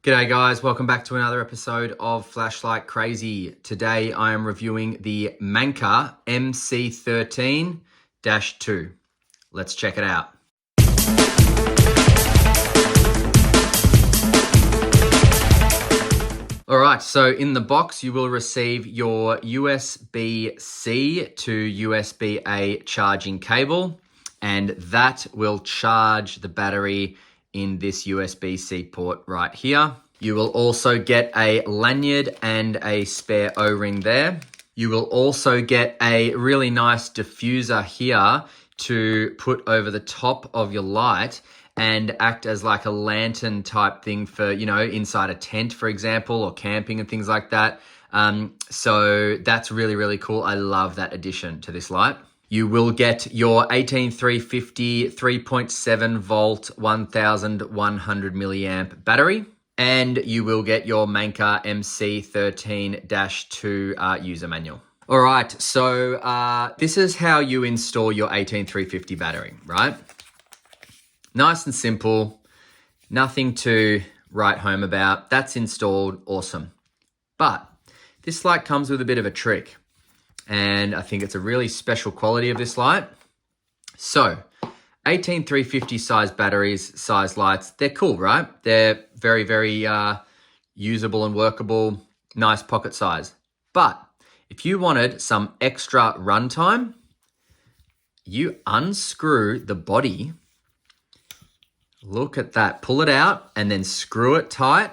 G'day guys, welcome back to another episode of Flashlight Crazy. Today I am reviewing the Manker MC13 II. Let's check it out. Alright, so in the box you will receive your USB-C to USB-A charging cable, and that will charge the battery in this USB-C port right here. You will also get a lanyard and a spare O-ring there. You will also get a really nice diffuser here to put over the top of your light and act as like a lantern type thing for, inside a tent, for example, or camping and things like that. So that's really, really cool. I love that addition to this light. You will get your 18350 3.7 volt 1100 milliamp battery, and you will get your Manker MC13 II user manual. All right, so this is how you install your 18350 battery, right? Nice and simple, nothing to write home about. That's installed, awesome. But this light comes with a bit of a trick, and I think it's a really special quality of this light. So 18350 size batteries, size lights, they're cool, right? They're very, very usable and workable, nice pocket size. But if you wanted some extra runtime, you unscrew the body. Look at that, pull it out and then screw it tight.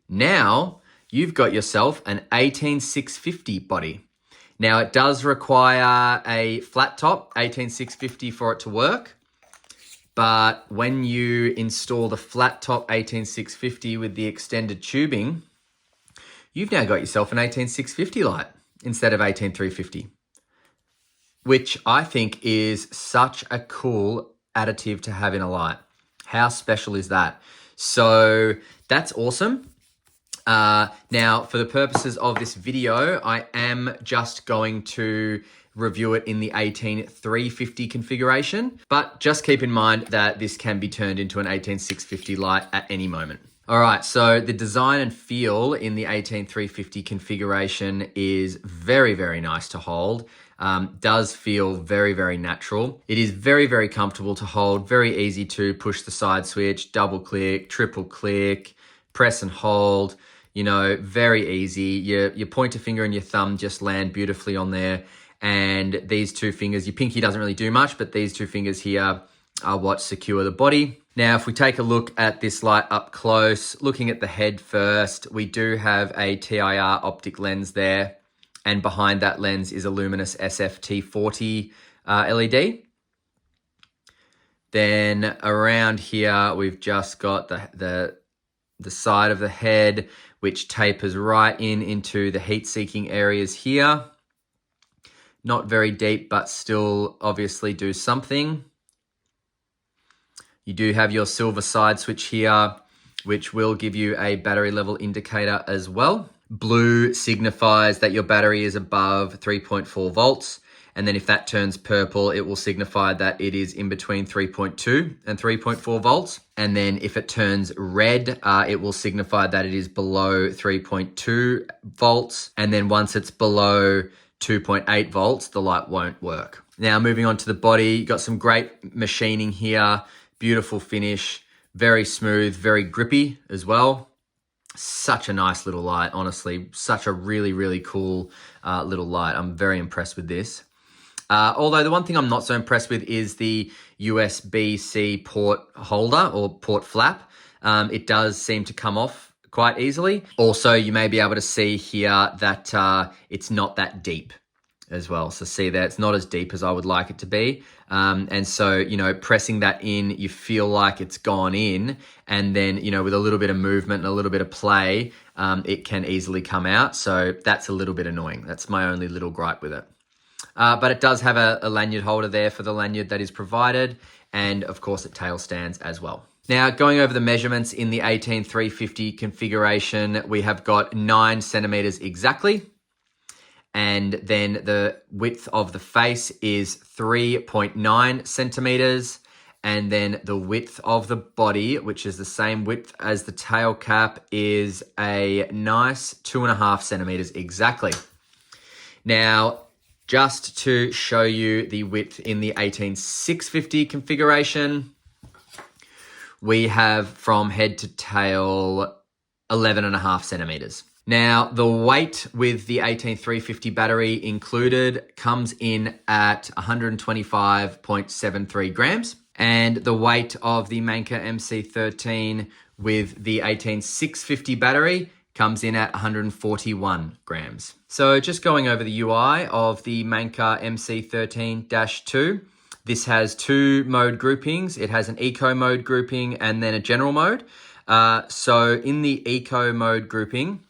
Now you've got yourself an 18650 body. Now it does require a flat top 18650 for it to work. But when you install the flat top 18650 with the extended tubing, you've now got yourself an 18650 light instead of 18350. Which I think is such a cool additive to have in a light. How special is that? So that's awesome. Now, for the purposes of this video, I am just going to review it in the 18350 configuration, but just keep in mind that this can be turned into an 18650 light at any moment. All right, so the design and feel in the 18350 configuration is very, very nice to hold. Does feel very, very natural. It is very, very comfortable to hold, very easy to push the side switch, double click, triple click, press and hold, very easy. Your pointer finger and your thumb just land beautifully on there. And these two fingers, your pinky doesn't really do much, but these two fingers here are what secure the body. Now, if we take a look at this light up close, looking at the head first, we do have a TIR optic lens there. And behind that lens is a luminous SFT40 LED. Then around here, we've just got the side of the head, which tapers right into the heat-seeking areas here. Not very deep, but still obviously do something. You do have your silver side switch here, which will give you a battery level indicator as well. Blue signifies that your battery is above 3.4 volts. And then if that turns purple, it will signify that it is in between 3.2 and 3.4 volts. And then if it turns red, it will signify that it is below 3.2 volts. And then once it's below 2.8 volts, the light won't work. Now moving on to the body, you got some great machining here, beautiful finish, very smooth, very grippy as well. Such a nice little light, honestly. Such a really, really cool little light. I'm very impressed with this. Although the one thing I'm not so impressed with is the USB-C port holder or port flap. It does seem to come off quite easily. Also, you may be able to see here that it's not that deep as well. So see there, it's not as deep as I would like it to be. And so, pressing that in, you feel like it's gone in, and then, with a little bit of movement and a little bit of play, it can easily come out. So that's a little bit annoying. That's my only little gripe with it. But it does have a lanyard holder there for the lanyard that is provided. And of course it tail stands as well. Now, going over the measurements in the 18350 configuration, we have got 9 centimeters exactly. And then the width of the face is 3.9 centimeters. And then the width of the body, which is the same width as the tail cap, is a nice 2.5 centimeters exactly. Now, just to show you the width in the 18650 configuration, we have from head to tail 11.5 centimeters. Now, the weight with the 18350 battery included comes in at 125.73 grams. And the weight of the Manker MC13 with the 18650 battery comes in at 141 grams. So just going over the UI of the Manker MC13 II, this has 2 mode groupings. It has an eco mode grouping and then a general mode. So in the eco mode grouping,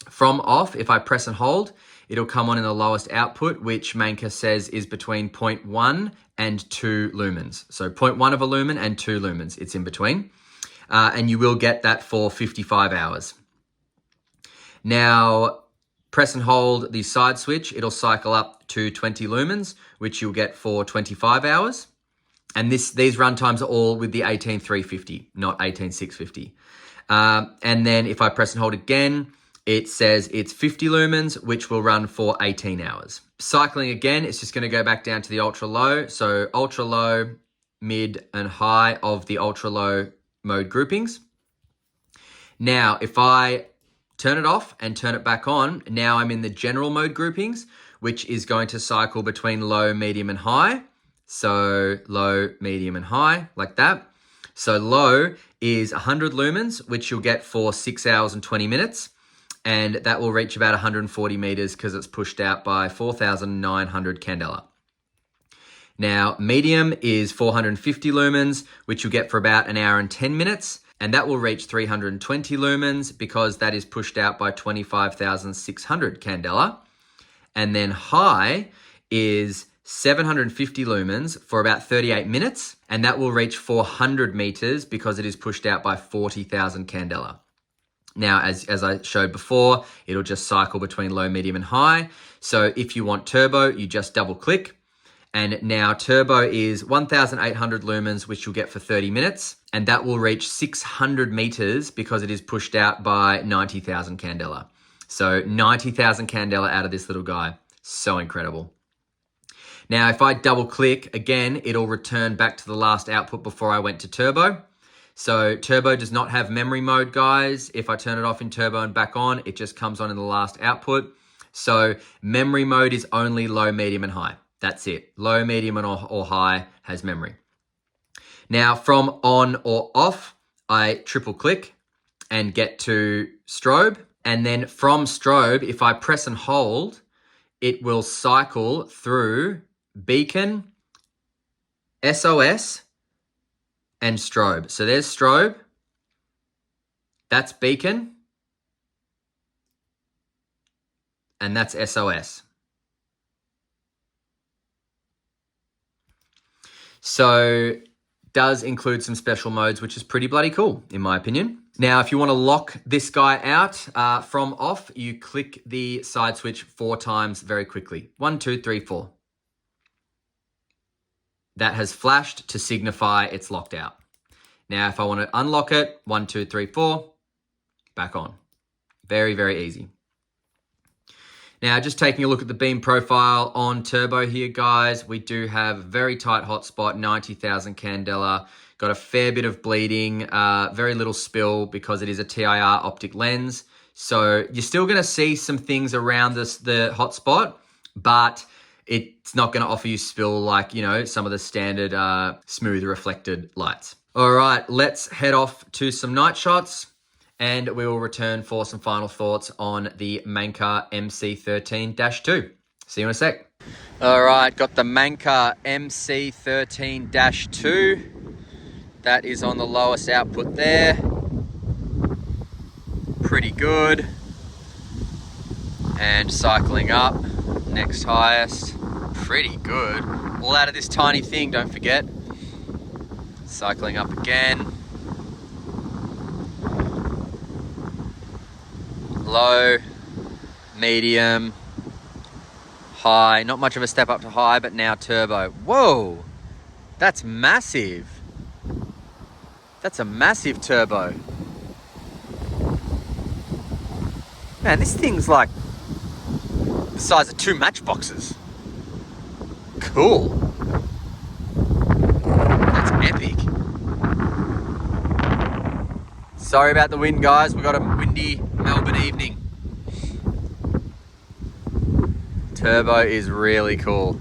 from off, if I press and hold, it'll come on in the lowest output, which Manker says is between 0.1 and 2 lumens. So 0.1 of a lumen and 2 lumens, it's in between. And you will get that for 55 hours. Now, press and hold the side switch, it'll cycle up to 20 lumens, which you'll get for 25 hours. And these run times are all with the 18350, not 18650. And then if I press and hold again, it says it's 50 lumens, which will run for 18 hours. Cycling again, it's just going to go back down to the ultra low. So ultra low, mid, and high of the ultra low mode groupings. Now, if I turn it off and turn it back on, now I'm in the general mode groupings, which is going to cycle between low, medium, and high. So low, medium, and high, like that. So low is 100 lumens, which you'll get for 6 hours and 20 minutes. And that will reach about 140 meters because it's pushed out by 4,900 candela. Now, medium is 450 lumens, which you'll get for about 1 hour and 10 minutes. And that will reach 320 lumens because that is pushed out by 25,600 candela. And then high is 750 lumens for about 38 minutes. And that will reach 400 meters because it is pushed out by 40,000 candela. Now, as I showed before, it'll just cycle between low, medium, and high. So if you want turbo, you just double click. And now turbo is 1,800 lumens, which you'll get for 30 minutes. And that will reach 600 meters because it is pushed out by 90,000 candela. So 90,000 candela out of this little guy. So incredible. Now, if I double click again, it'll return back to the last output before I went to turbo. So turbo does not have memory mode, guys. If I turn it off in turbo and back on, it just comes on in the last output. So memory mode is only low, medium, and high. That's it. Low, medium, or high has memory. Now from on or off, I triple click and get to strobe. And then from strobe, if I press and hold, it will cycle through beacon, SOS, and strobe. So there's strobe, that's beacon, and that's SOS. So does include some special modes, which is pretty bloody cool, in my opinion. Now, if you want to lock this guy out from off, you click the side switch 4 times very quickly. 1, 2, 3, 4. That has flashed to signify it's locked out. Now, if I want to unlock it, 1, 2, 3, 4, back on. Very, very easy. Now, just taking a look at the beam profile on turbo here, guys, we do have very tight hotspot, 90,000 candela, got a fair bit of bleeding, very little spill because it is a TIR optic lens. So you're still going to see some things around the hotspot, but it's not going to offer you spill like, you know, some of the standard smooth reflected lights. All right, let's head off to some night shots and we will return for some final thoughts on the Manker MC13 II. See you in a sec. All right, got the Manker MC13 II. That is on the lowest output there. Pretty good. And cycling up, next highest. Pretty good. All out of this tiny thing, don't forget. Cycling up again. Low, medium, high. Not much of a step up to high, but now turbo. Whoa, that's massive. That's a massive turbo. Man, this thing's like the size of 2 matchboxes. Cool. That's epic. Sorry about the wind, guys. We've got a windy Melbourne evening. Turbo is really cool.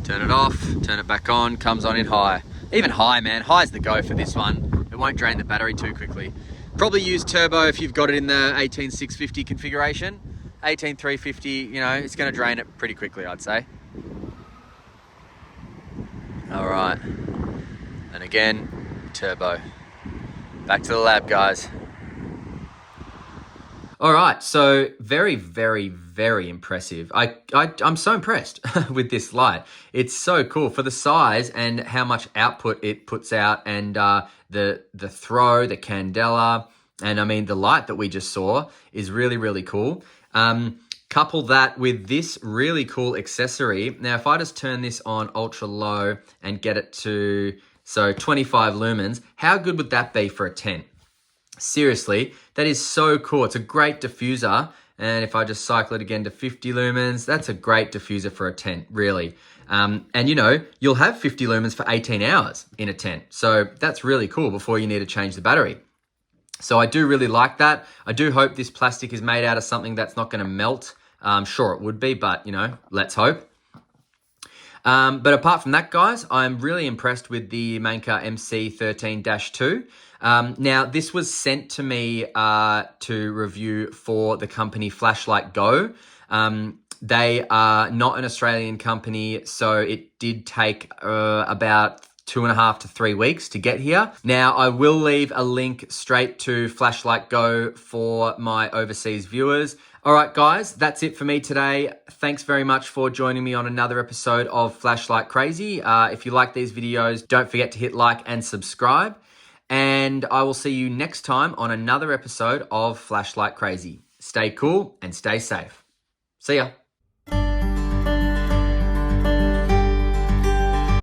Turn it off, turn it back on, comes on in high. Even high, man. High's the go for this one. It won't drain the battery too quickly. Probably use turbo if you've got it in the 18650 configuration. 18350, you know, it's going to drain it pretty quickly, I'd say. All right. And again, turbo. Back to the lab, guys. All right, so very, very, very impressive. I'm so impressed with this light. It's so cool for the size and how much output it puts out, and the throw, the candela, and I mean the light that we just saw is really, really cool. Couple that with this really cool accessory. Now, if I just turn this on ultra low and get it to 25 lumens, how good would that be for a tent? Seriously, that is so cool. It's a great diffuser. And if I just cycle it again to 50 lumens, that's a great diffuser for a tent, really. And you know, you'll have 50 lumens for 18 hours in a tent. So that's really cool before you need to change the battery. So I do really like that. I do hope this plastic is made out of something that's not going to melt. I'm sure it would be, but you know, let's hope. But apart from that, guys, I'm really impressed with the Manker MC13 II. Now, this was sent to me to review for the company Flashlight Go. They are not an Australian company, so it did take about 2.5 to 3 weeks to get here. Now, I will leave a link straight to Flashlight Go for my overseas viewers. All right, guys, that's it for me today. Thanks very much for joining me on another episode of Flashlight Crazy. If you like these videos, don't forget to hit like and subscribe. And I will see you next time on another episode of Flashlight Crazy. Stay cool and stay safe. See ya.